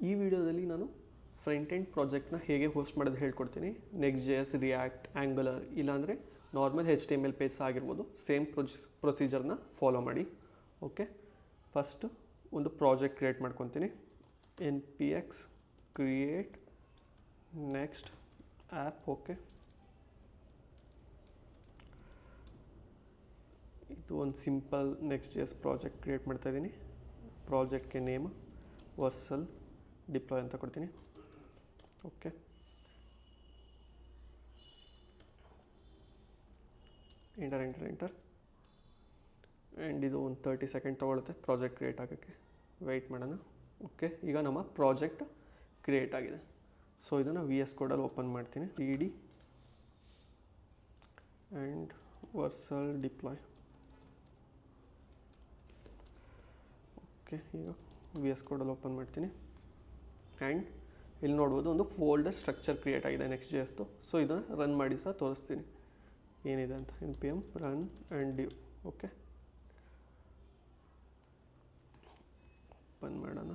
ಈ ವಿಡಿಯೋದಲ್ಲಿ ನಾನು ಫ್ರಂಟ್ ಎಂಡ್ ಪ್ರಾಜೆಕ್ಟ್ನ ಹೇಗೆ ಹೋಸ್ಟ್ ಮಾಡೋದು ಹೇಳ್ಕೊಡ್ತೀನಿ. Next.js, ರಿಯಾಕ್ಟ್, ಆ್ಯಂಗುಲರ್ ಇಲ್ಲಾಂದರೆ ನಾರ್ಮಲ್ HTML ಪೇಜ್ ಆಗಿರ್ಬೋದು, ಸೇಮ್ ಪ್ರೊಸೀಜರ್ನ ಫಾಲೋ ಮಾಡಿ. ಓಕೆ, ಫಸ್ಟ್ ಒಂದು ಪ್ರಾಜೆಕ್ಟ್ ಕ್ರಿಯೇಟ್ ಮಾಡ್ಕೊತೀನಿ. npx create next app. Okay, ಇದು ಒಂದು ಸಿಂಪಲ್ Next.js ಪ್ರಾಜೆಕ್ಟ್ ಕ್ರಿಯೇಟ್ ಮಾಡ್ತಾಯಿದ್ದೀನಿ. ಪ್ರಾಜೆಕ್ಟ್ಗೆ ನೇಮ್ ವರ್ಸಲ್ ಡಿಪ್ಲಾಯ್ ಅಂತ ಕೊಡ್ತೀನಿ. ಓಕೆ, ಎಂಟರ್ ಆ್ಯಂಡ್ ಇದು ಒಂದು 30 ಸೆಕೆಂಡ್ ತೊಗೊಳುತ್ತೆ ಪ್ರಾಜೆಕ್ಟ್ ಕ್ರಿಯೇಟ್ ಆಗೋಕ್ಕೆ. ವೆಯ್ಟ್ ಮಾಡೋಣ. ಓಕೆ, ಈಗ ನಮ್ಮ ಪ್ರಾಜೆಕ್ಟ್ ಕ್ರಿಯೇಟ್ ಆಗಿದೆ. ಸೊ ಇದನ್ನು VS ಕೋಡಲ್ಲಿ ಓಪನ್ ಮಾಡ್ತೀನಿ. cd and Vercel deploy. Okay, ಈಗ VS ಕೋಡಲ್ಲಿ ಓಪನ್ ಮಾಡ್ತೀನಿ. ಆ್ಯಂಡ್ ಇಲ್ಲಿ ನೋಡ್ಬೋದು ಒಂದು ಫೋಲ್ಡರ್ ಸ್ಟ್ರಕ್ಚರ್ ಕ್ರಿಯೇಟ್ ಆಗಿದೆ Next.jsದು. ಸೊ ಇದನ್ನು ರನ್ ಮಾಡಿ ಸಹ ತೋರಿಸ್ತೀನಿ ಏನಿದೆ ಅಂತ. npm run and div. Okay, open ಮಾಡೋಣ.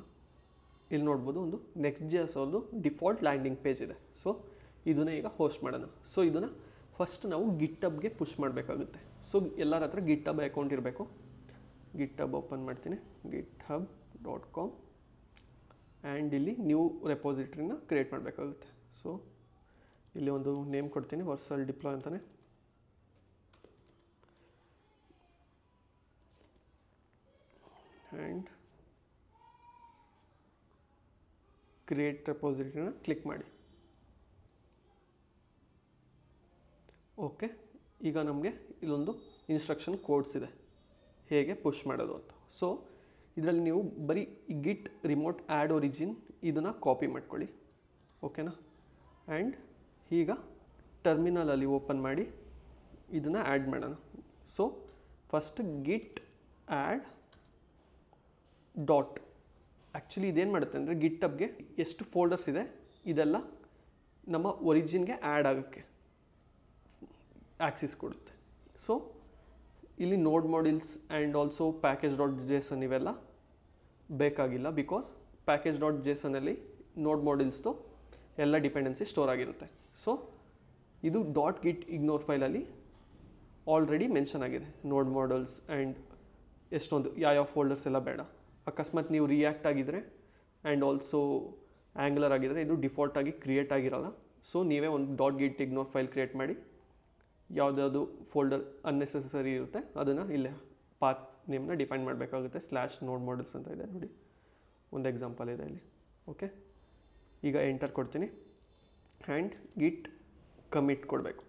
ಇಲ್ಲಿ ನೋಡ್ಬೋದು ಒಂದು Next.js ಅವ್ರದ್ದು ಡಿಫಾಲ್ಟ್ ಲ್ಯಾಂಡಿಂಗ್ ಪೇಜ್ ಇದೆ. ಸೊ ಇದನ್ನು ಈಗ ಹೋಸ್ಟ್ ಮಾಡೋಣ. ಸೊ ಇದನ್ನು ಫಸ್ಟ್ ನಾವು ಗಿಟ್ಹಬ್ಗೆ ಪುಷ್ ಮಾಡಬೇಕಾಗುತ್ತೆ. ಸೊ ಎಲ್ಲರ ಹತ್ರ ಗಿಟ್ಹಬ್ ಅಕೌಂಟ್ ಇರಬೇಕು. ಗಿಟ್ಹಬ್ ಓಪನ್ ಮಾಡ್ತೀನಿ, github.com. ಆ್ಯಂಡ್ ಇಲ್ಲಿ ನ್ಯೂ ರೆಪೋಸಿಟ್ರಿನ ಕ್ರಿಯೇಟ್ ಮಾಡಬೇಕಾಗುತ್ತೆ. ಸೊ ಇಲ್ಲಿ ಒಂದು ನೇಮ್ ಕೊಡ್ತೀನಿ, ವರ್ಸಲ್ ಡಿಪ್ಲಾಯ್ ಅಂತಲೇ. ಆ್ಯಂಡ್ ಕ್ರಿಯೇಟ್ ರೆಪೋಸಿಟ್ರಿನ ಕ್ಲಿಕ್ ಮಾಡಿ. ಓಕೆ, ಈಗ ನಮಗೆ ಇಲ್ಲೊಂದು ಇನ್ಸ್ಟ್ರಕ್ಷನ್ ಕೋಡ್ಸ್ ಇದೆ ಹೇಗೆ ಪುಷ್ ಮಾಡೋದು ಅಂತ. ಸೊ ಇದರಲ್ಲಿ ನೀವು ಬರೀ ಗಿಟ್ ರಿಮೋಟ್ ಆ್ಯಡ್ ಒರಿಜಿನ್ ಇದನ್ನು ಕಾಪಿ ಮಾಡ್ಕೊಳ್ಳಿ. ಓಕೆನಾ? ಆ್ಯಂಡ್ ಈಗ ಟರ್ಮಿನಲಲ್ಲಿ ಓಪನ್ ಮಾಡಿ ಇದನ್ನು ಆ್ಯಡ್ ಮಾಡೋಣ. So first git add dot. Actually ಇದೇನು ಮಾಡುತ್ತೆ ಅಂದರೆ ಗಿಟ್ಹಬ್ಗೆ ಎಷ್ಟು ಫೋಲ್ಡರ್ಸ್ ಇದೆ ಇದೆಲ್ಲ ನಮ್ಮ ಒರಿಜಿನ್ಗೆ ಆ್ಯಡ್ ಆಗೋಕ್ಕೆ ಆಕ್ಸಿಸ್ ಕೊಡುತ್ತೆ. ಸೊ ಇಲ್ಲಿ node modules and also package.json ಇವೆಲ್ಲ ಬೇಕಾಗಿಲ್ಲ, ಬಿಕಾಸ್ package.jsonನಲ್ಲಿ ನೋಡ್ ಮಾಡ್ಯೂಲ್ಸ್ದು ಎಲ್ಲ ಡಿಪೆಂಡೆನ್ಸಿ ಸ್ಟೋರ್ ಆಗಿರುತ್ತೆ. ಸೊ ಇದು .git-ignore ಫೈಲಲ್ಲಿ ಆಲ್ರೆಡಿ ಮೆನ್ಷನ್ ಆಗಿದೆ ನೋಡ್ ಮಾಡ್ಯೂಲ್ಸ್ ಆ್ಯಂಡ್ ಎಷ್ಟೊಂದು ಯಾವ ಫೋಲ್ಡರ್ಸ್ ಎಲ್ಲ ಬೇಡ. ಅಕಸ್ಮಾತ್ ನೀವು ರಿಯಾಕ್ಟ್ ಆಗಿದ್ದರೆ ಆ್ಯಂಡ್ ಆಲ್ಸೋ ಆ್ಯಂಗುಲರ್ ಆಗಿದ್ದರೆ ಇದು ಡಿಫಾಲ್ಟಾಗಿ ಕ್ರಿಯೇಟ್ ಆಗಿರೋಲ್ಲ. ಸೊ ನೀವೇ ಒಂದು .git-ignore ಫೈಲ್ ಕ್ರಿಯೇಟ್ ಮಾಡಿ ಯಾವುದಾದ್ರು ಫೋಲ್ಡರ್ ಅನ್ನೆಸೆಸರಿ ಇರುತ್ತೆ ಅದನ್ನು ಇಲ್ಲೇ ಪಾತ್ ನೇಮ್ನ ಡಿಫೈನ್ ಮಾಡಬೇಕಾಗುತ್ತೆ. /node modules ಅಂತ ಇದೆ ನೋಡಿ, ಒಂದು ಎಕ್ಸಾಂಪಲ್ ಇದೆ ಇಲ್ಲಿ. ಓಕೆ, ಈಗ ಎಂಟರ್ ಕೊಡ್ತೀನಿ. ಆ್ಯಂಡ್ ಗಿಟ್ ಕಮಿಟ್ ಕೊಡಬೇಕು.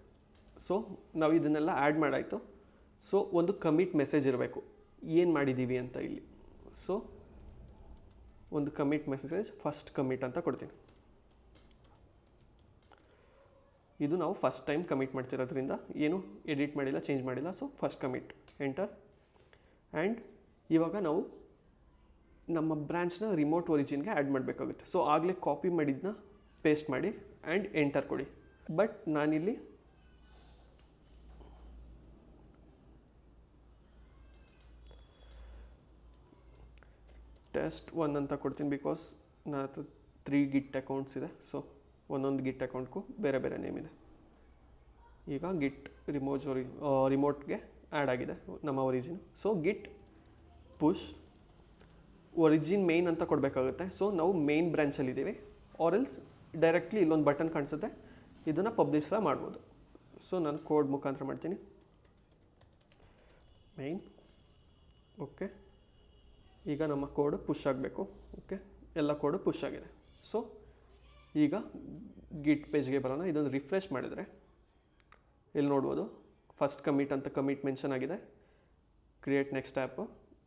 ಸೊ ನಾವು ಇದನ್ನೆಲ್ಲ ಆ್ಯಡ್ ಮಾಡಾಯಿತು. ಸೊ ಒಂದು ಕಮಿಟ್ ಮೆಸೇಜ್ ಇರಬೇಕು ಏನು ಮಾಡಿದ್ದೀವಿ ಅಂತ ಇಲ್ಲಿ. ಸೊ ಒಂದು ಕಮಿಟ್ ಮೆಸೇಜ್ ಫಸ್ಟ್ ಕಮಿಟ್ ಅಂತ ಕೊಡ್ತೀನಿ. ಇದು ನಾವು ಫಸ್ಟ್ ಟೈಮ್ ಕಮಿಟ್ ಮಾಡ್ತಿರೋದ್ರಿಂದ ಏನು ಎಡಿಟ್ ಮಾಡಿಲ್ಲ, ಚೇಂಜ್ ಮಾಡಿಲ್ಲ. So first commit, enter. And ಇವಾಗ ನಾವು ನಮ್ಮ ಬ್ರ್ಯಾಂಚ್ನ ರಿಮೋಟ್ ಒರಿಜಿನ್ಗೆ ಆ್ಯಡ್ ಮಾಡಬೇಕಾಗುತ್ತೆ. ಸೊ ಆಗಲೇ ಕಾಪಿ ಮಾಡಿದ್ದನ್ನ ಪೇಸ್ಟ್ ಮಾಡಿ ಆ್ಯಂಡ್ ಎಂಟರ್ ಕೊಡಿ. ಬಟ್ ನಾನಿಲ್ಲಿ test1 ಅಂತ ಕೊಡ್ತೀನಿ, ಬಿಕಾಸ್ ನನ್ನ ಹತ್ರ 3 ಗಿಟ್ ಅಕೌಂಟ್ಸ್ ಇದೆ. ಸೊ ಒಂದೊಂದು ಗಿಟ್ ಅಕೌಂಟ್ಗೂ ಬೇರೆ ಬೇರೆ ನೇಮ್ ಇದೆ. ಈಗ ಗಿಟ್ ರಿಮೋಟ್ಗೆ ಆ್ಯಡ್ ಆಗಿದೆ ನಮ್ಮ origin. So git push origin main ಅಂತ ಕೊಡಬೇಕಾಗುತ್ತೆ. ಸೊ ನಾವು ಮೇನ್ ಬ್ರ್ಯಾಂಚಲ್ಲಿದ್ದೀವಿ, ಆರ್ ಎಲ್ಸ್ ಡೈರೆಕ್ಟ್ಲಿ ಇಲ್ಲೊಂದು ಬಟನ್ ಕಾಣಿಸುತ್ತೆ, ಇದನ್ನು ಪಬ್ಲಿಷ್ ಸಹ ಮಾಡ್ಬೋದು. ಸೊ ನಾನು ಕೋಡ್ ಮುಖಾಂತರ ಮಾಡ್ತೀನಿ. ಮೇನ್. ಓಕೆ, ಈಗ ನಮ್ಮ ಕೋಡ್ ಪುಷ್ ಆಗಬೇಕು. ಓಕೆ, ಎಲ್ಲ ಕೋಡು ಪುಷ್ ಆಗಿದೆ. ಸೊ ಈಗ ಗಿಟ್ ಪೇಜ್ಗೆ ಬರೋಣ. ಇದನ್ನು ರಿಫ್ರೆಶ್ ಮಾಡಿದರೆ ಇಲ್ಲಿ ನೋಡ್ಬೋದು ಫಸ್ಟ್ ಕಮಿಟ್ ಅಂತ ಕಮಿಟ್ ಮೆನ್ಷನ್ ಆಗಿದೆ. ಕ್ರಿಯೇಟ್ ನೆಕ್ಸ್ಟ್ ಆ್ಯಪ್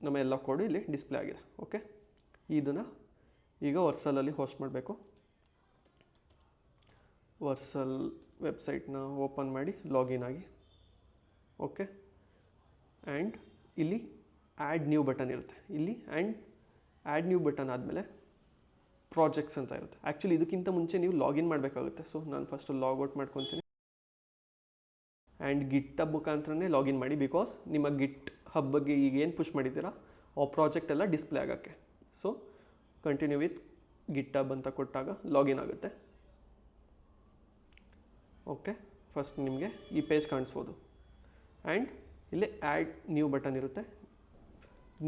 ನಮ್ಮ ಎಲ್ಲ ಕೋಡು ಇಲ್ಲಿ ಡಿಸ್ಪ್ಲೇ ಆಗಿದೆ. ಓಕೆ, ಇದನ್ನು ಈಗ ವರ್ಸಲಲ್ಲಿ ಹೋಸ್ಟ್ ಮಾಡಬೇಕು. ವರ್ಸಲ್ ವೆಬ್ಸೈಟ್ನ ಓಪನ್ ಮಾಡಿ ಲಾಗಿನ್ ಆಗಿ. ಓಕೆ, ಆ್ಯಂಡ್ ಇಲ್ಲಿ ಆ್ಯಡ್ ನ್ಯೂ ಬಟನ್ ಇರುತ್ತೆ ಇಲ್ಲಿ. ಆ್ಯಂಡ್ ಆ್ಯಡ್ ನ್ಯೂ ಬಟನ್ ಆದಮೇಲೆ ಪ್ರಾಜೆಕ್ಟ್ಸ್ ಅಂತ ಇರುತ್ತೆ. ಆ್ಯಕ್ಚುಲಿ ಇದಕ್ಕಿಂತ ಮುಂಚೆ ನೀವು ಲಾಗಿನ್ ಮಾಡಬೇಕಾಗುತ್ತೆ. ಸೊ ನಾನು ಫಸ್ಟು ಲಾಗೌಟ್ ಮಾಡ್ಕೊತೀನಿ. ಆ್ಯಂಡ್ ಗಿಟ್ಹಬ್ ಮುಖಾಂತರನೇ ಲಾಗಿನ್ ಮಾಡಿ, ಬಿಕಾಸ್ ನಿಮ್ಮ ಗಿಟ್ ಹಬ್ಗೆ ಈಗ ಏನು ಪುಷ್ ಮಾಡಿದ್ದೀರಾ ಆ ಪ್ರಾಜೆಕ್ಟ್ ಎಲ್ಲ ಡಿಸ್ಪ್ಲೇ ಆಗೋಕ್ಕೆ. ಸೊ ಕಂಟಿನ್ಯೂ ವಿತ್ ಗಿಟ್ಹಬ್ ಅಂತ ಕೊಟ್ಟಾಗ ಲಾಗಿನ್ ಆಗುತ್ತೆ. ಓಕೆ, ಫಸ್ಟ್ ನಿಮಗೆ ಈ ಪೇಜ್ ಕಾಣಿಸ್ಬೋದು ಆ್ಯಂಡ್ ಇಲ್ಲಿ ಆ್ಯಡ್ ನ್ಯೂ ಬಟನ್ ಇರುತ್ತೆ.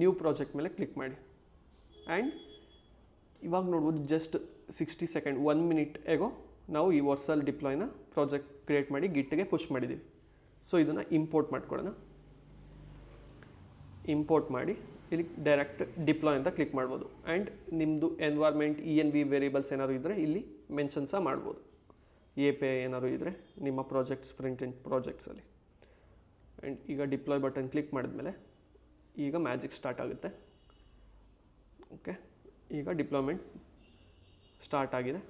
ನ್ಯೂ ಪ್ರಾಜೆಕ್ಟ್ ಮೇಲೆ ಕ್ಲಿಕ್ ಮಾಡಿ ಆ್ಯಂಡ್ ಇವಾಗ ನೋಡ್ಬೋದು ಜಸ್ಟ್ 60 ಸೆಕೆಂಡ್ 1 ಮಿನಿಟ್ ಎಗೋ ನಾವು ಈ ವರ್ಸಲ್ ಡಿಪ್ಲಾಯ್ನ ಪ್ರಾಜೆಕ್ಟ್ ಕ್ರಿಯೇಟ್ ಮಾಡಿ ಗಿಟ್ಗೆ ಪುಷ್ ಮಾಡಿದ್ದೀವಿ. ಸೊ ಇದನ್ನು ಇಂಪೋರ್ಟ್ ಮಾಡ್ಕೊಳ್ಳೋಣ. ಇಂಪೋರ್ಟ್ ಮಾಡಿ ಇಲ್ಲಿ ಡೈರೆಕ್ಟ್ ಡಿಪ್ಲಾಯ್ ಅಂತ ಕ್ಲಿಕ್ ಮಾಡ್ಬೋದು ಆ್ಯಂಡ್ ನಿಮ್ಮದು ಎನ್ವೈರ್ಮೆಂಟ್ env ವೇರಿಯಬಲ್ಸ್ ಏನಾದ್ರು ಇದ್ದರೆ ಇಲ್ಲಿ ಮೆನ್ಷನ್ ಸಹ ಮಾಡ್ಬೋದು. API ಏನಾದ್ರು ಇದ್ದರೆ ನಿಮ್ಮ ಪ್ರಾಜೆಕ್ಟ್ಸ್ ಫ್ರಂಟ್ ಎಂಡ್ ಪ್ರಾಜೆಕ್ಟ್ಸಲ್ಲಿ. ಆ್ಯಂಡ್ ಈಗ ಡಿಪ್ಲಾಯ್ ಬಟನ್ ಕ್ಲಿಕ್ ಮಾಡಿದ್ಮೇಲೆ ಈಗ ಮ್ಯಾಜಿಕ್ ಸ್ಟಾರ್ಟ್ ಆಗುತ್ತೆ. ಓಕೆ, ಈಗ ಡಿಪ್ಲಾಯ್ಮೆಂಟ್ ಸ್ಟಾರ್ಟ್ ಆಗಿದೆ.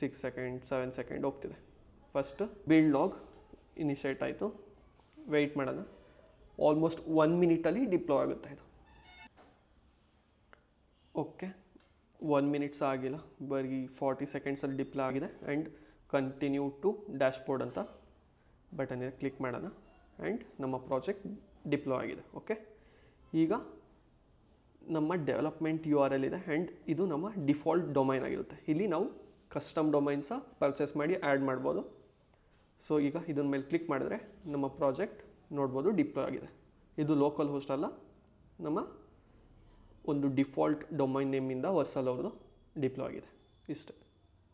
6 ಸೆಕೆಂಡ್ 7 ಸೆಕೆಂಡ್ ಹೋಗ್ತಿದೆ. ಫಸ್ಟ್ ಬಿಲ್ಡ್ ಲಾಗ್ ಇನಿಷಿಯೇಟ್ ಆಯಿತು. ವೆಯ್ಟ್ ಮಾಡೋಣ. ಆಲ್ಮೋಸ್ಟ್ 1 ಮಿನಿಟಲ್ಲಿ ಡಿಪ್ಲಾಯ್ ಆಗುತ್ತೆ ಇದು. ಓಕೆ, 1 ಮಿನಿಟ್ಸ್ ಆಗಿಲ್ಲ, ಬರೀ 40 ಸೆಕೆಂಡ್ಸಲ್ಲಿ ಡಿಪ್ಲಾಯ್ ಆಗಿದೆ. ಆ್ಯಂಡ್ ಕಂಟಿನ್ಯೂ ಟು ಡ್ಯಾಶ್ಬೋರ್ಡ್ ಅಂತ ಬಟನ್ ಇದೆ, ಕ್ಲಿಕ್ ಮಾಡೋಣ ಆ್ಯಂಡ್ ನಮ್ಮ ಪ್ರಾಜೆಕ್ಟ್ ಡಿಪ್ಲಾಯ್ ಆಗಿದೆ. ಓಕೆ, ಈಗ ನಮ್ಮ ಡೆವಲಪ್ಮೆಂಟ್ URL ಇದೆ ಆ್ಯಂಡ್ ಇದು ನಮ್ಮ ಡಿಫಾಲ್ಟ್ ಡೊಮೈನ್ ಆಗಿರುತ್ತೆ. ಇಲ್ಲಿ ನಾವು ಕಸ್ಟಮ್ ಡೊಮೈನ್ ಸಹ ಪರ್ಚೇಸ್ ಮಾಡಿ ಆ್ಯಡ್ ಮಾಡ್ಬೋದು. ಸೊ ಈಗ ಇದನ್ನ ಮೇಲೆ ಕ್ಲಿಕ್ ಮಾಡಿದ್ರೆ ನಮ್ಮ ಪ್ರಾಜೆಕ್ಟ್ ನೋಡ್ಬೋದು ಡಿಪ್ಲಾಯ್ ಆಗಿದೆ. ಇದು ಲೋಕಲ್ ಹೋಸ್ಟ್ ಅಲ್ಲ, ನಮ್ಮ ಒಂದು ಡಿಫಾಲ್ಟ್ ಡೊಮೈನ್ ನೇಮಿಂದ ವರ್ಸಲ್ ಅವ್ರದ್ದು ಡಿಪ್ಲಾಯ್ ಆಗಿದೆ. ಇಷ್ಟೇ.